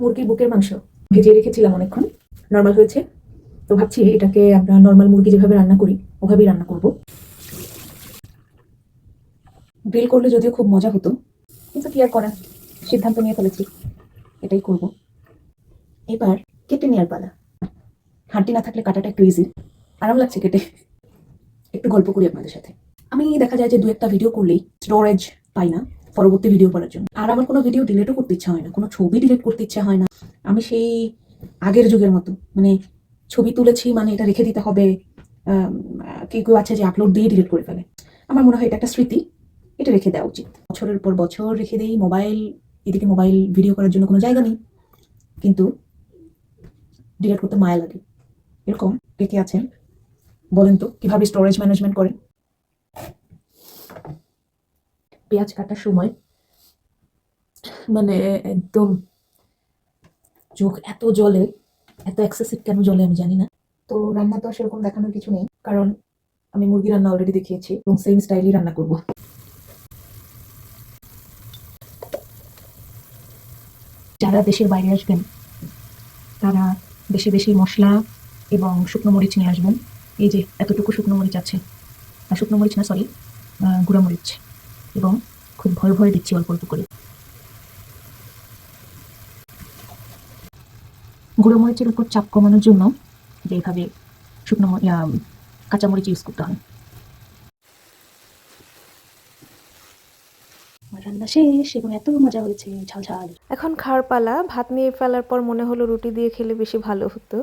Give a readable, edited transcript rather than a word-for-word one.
মুরগির বুকের মাংস ভেজে রেখেছিলাম অনেকক্ষণ, নর্মাল হয়েছে। তো ভাবছি এটাকে আমরা নর্মাল মুরগি যেভাবে রান্না করি ওভাবেই রান্না করব। গ্রিল করলে যদিও খুব মজা হতো, কিন্তু কি আর করার, সিদ্ধান্ত নিয়ে ফেলেছি, এটাই করব। এবার কেটে নেওয়ার পালা। হাড্ডি না থাকলে কাটাটা একটু ইজি, আরাম লাগছে কেটে। একটু গল্প করি আপনাদের সাথে। আমি দেখা যায় যে দু একটা ভিডিও করলেই স্টোরেজ পাই না পরবর্তী ভিডিও করার জন্য। আর আমার কোনো ভিডিও ডিলিটও করতে ইচ্ছা হয় না, কোনো ছবি ডিলিট করতে ইচ্ছা হয় না। আমি সেই আগের যুগের মতো, মানে ছবি তুলেছি মানে এটা রেখে দিতে হবে। কেউ কেউ আছে যে আপলোড দিয়ে ডিলিট করে ফেলে। আমার মনে হয় এটা একটা স্মৃতি, এটা রেখে দেওয়া উচিত। বছরের পর বছর রেখে দেই মোবাইল, এদিকে মোবাইল ভিডিও করার জন্য কোনো জায়গা নেই, কিন্তু ডিলিট করতে মায়া লাগে। এরকম কে কে আছেন বলেন তো, কিভাবে স্টোরেজ ম্যানেজমেন্ট করেন? পেঁয়াজ কাটার সময় মানে একদম চোখ এত জলে, এত এক্সেসিভ কেন জলে আমি জানি না। তো রান্না তো সেরকম দেখানোর কিছু নেই, কারণ আমি মুরগি রান্না অলরেডি দেখিয়েছি এবং সেম স্টাইলই রান্না করব। যারা দেশের বাইরে আসবেন তারা বেশি বেশি মশলা এবং শুকনো মরিচ নিয়ে আসবেন। এই যে এতটুকু শুকনো মরিচ আছে, আর শুকনো মরিচ না, সরি, গুঁড়া মরিচ, এবং খুব ভয় ভয়ে দিচ্ছি অল্প অল্প করে। গুঁড়ো মরিচের উপর চাপ কমানোর জন্য যে এইভাবে শুকনো কাঁচামরিচ ইউজ করতে হয়। রান্না শেষ এবং এত মজা হয়েছে, ঝাল ঝাল। এখন খাওয়ার পালা। ভাত নিয়ে ফেলার পর মনে হলো রুটি দিয়ে খেলে বেশি ভালো হতো।